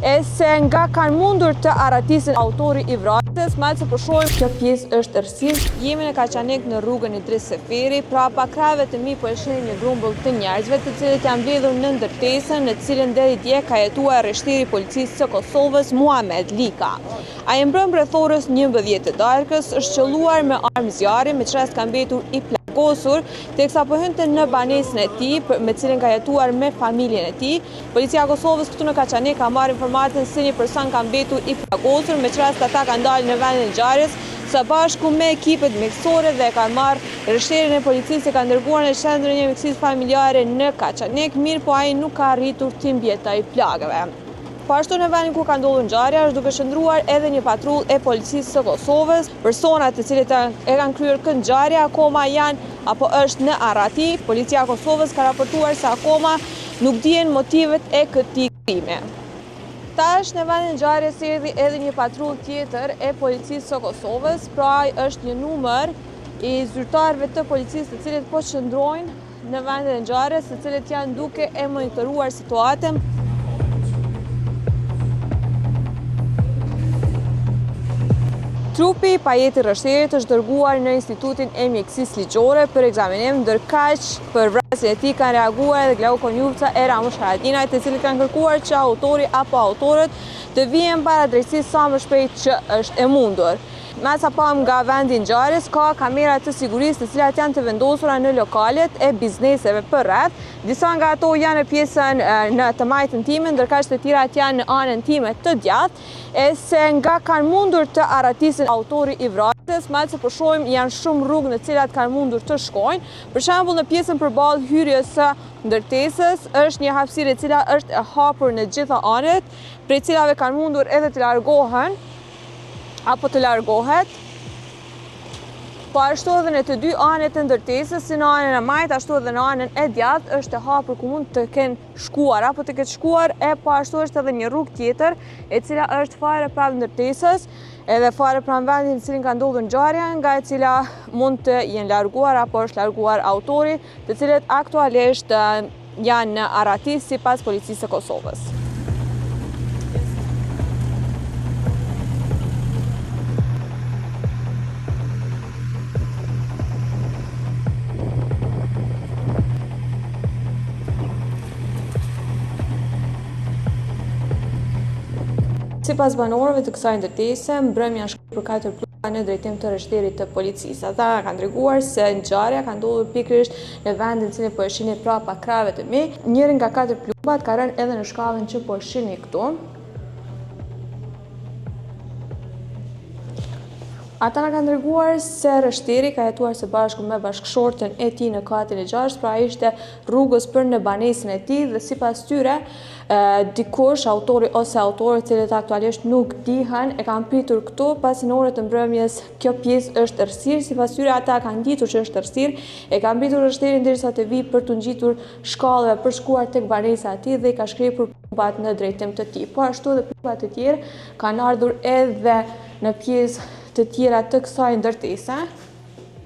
e se nga kanë mundur të aratisin autori i vrasjes, me që përshohim kjo pjesë është errësirë. Jemi në Kaçanik në rrugën Idris Seferi, prapa krave të mi po e shihni një grumbull të njerëzve të cilët janë mbledhur në ndërtesën në cilën deri dje ka jetuar rreshtiri i policisë së Kosovës Muhamet Lika. Ai mbrëm rreth orës 11 të darkës, është qelluar me armë zjarri, me çrast ka mbetur i plagosur, teksa po hynte në banesën e tij, me cilën ka jetuar me familjen e tij. Policia e Kosovës këtu në Kaçanik ka marrë informacion se një person ka mbetur i plagosur, me çrast ata kanë dalë në vendin e ngjarjes së bashku me ekipet mjekësore dhe kanë marrë rreshtirin e policisë që ka ndërguar në qendrën e mjekësisë familjare në Kaçanik, mirë po ai nuk ka arritur të mbijetojë plagëve. Po ashtu në vendin ku ka ndodhur ngjarja është duke qëndruar edhe një patrull e policisë së Kosovës. Personat të cilët e kanë kryer këtë ngjarje akoma janë apo është në arrati. Policia e Kosovës ka raportuar se akoma nuk dihen motivet e këtij krimi. Tash në vendin e ngjarjes erdhi edhe një patrull tjetër e policisë së Kosovës, pra është një numër i zyrtarëve të policisë të cilët po qëndrojnë në vendin e ngjarjes, të cilët janë duke e monitoruar situatën. Trupi i pajetit rreshtirit është dërguar në Institutin e Mjekësisë Ligjore për ekzaminim, ndërkaq për vrasjen e tij kanë reaguar edhe Glau Konjuvca e Ramush Haradinaj, të cilët kanë kërkuar që autori apo autorët të vijen para drejtësisë sa më shpejt që është e mundur. Me sa pam nga vendi i ngjarjes ka kamera të sigurisë të cilat janë të vendosura në lokalet e bizneseve përreth. Disa nga ato janë në pjesën në të majtën time, ndërkaq të tjerat janë në anën time të djathtë, e se nga kanë mundur të aratisin autori i vrasjes, me që po shohim janë shumë rrugë në cilat kanë mundur të shkojnë. Për shembull në pjesën përballë hyrjes së ndërtesës është një hapësirë e cila është e hapur në gjitha anët, prej cilave kanë mundur edhe të largohen apo të largohet. Po ashtu edhe në të dy anët e ndërtesës, si në anën e majt, ashtu edhe në anën e djathtë është e hapur ku mund të kenë shkuar apo të ketë shkuar, e po ashtu është edhe një rrugë tjetër e cila është fare pranë ndërtesës, edhe fare pranë vendin në cilin ka ndodhur ngjarja, nga e cila mund të jenë larguar apo është larguar autori, të cilët aktualisht janë në arati sipas policisë së Kosovës. Sipas banorëve të kësaj ndërtese, mbrëmja shkoi për 4 pluhura në drejtim të rreshtirit të policisë. Ata kanë treguar se ngjarja ka ndodhur pikërisht në vendin në cilin po e shihni prapa krave të mi. Njëri nga 4 pluhurat ka rënë edhe në shkallën që po e shihni këtu. Ata na kanë treguar se rreshtiri ka jetuar së bashku me bashkëshorten e tij në katin e 6, pra ishte rrugës për në banesën e tij dhe sipas tyre dikush, autori ose autorët të cilët aktualisht nuk dihen, e kanë pritur këtu pasi në orët e mbrëmjes kjo pjesë është errësirë. Sipas tyre ata kanë ditur që është errësirë, e kanë mbritur rreshtirin derisa të vi për të ngjitur shkallëve për shkuar tek banesa e tij dhe i ka shkrepur plumbat në drejtim të tij. Po ashtu edhe plumbat të tjerë kanë ardhur edhe në pjesë të tjera të kësaj ndërtese.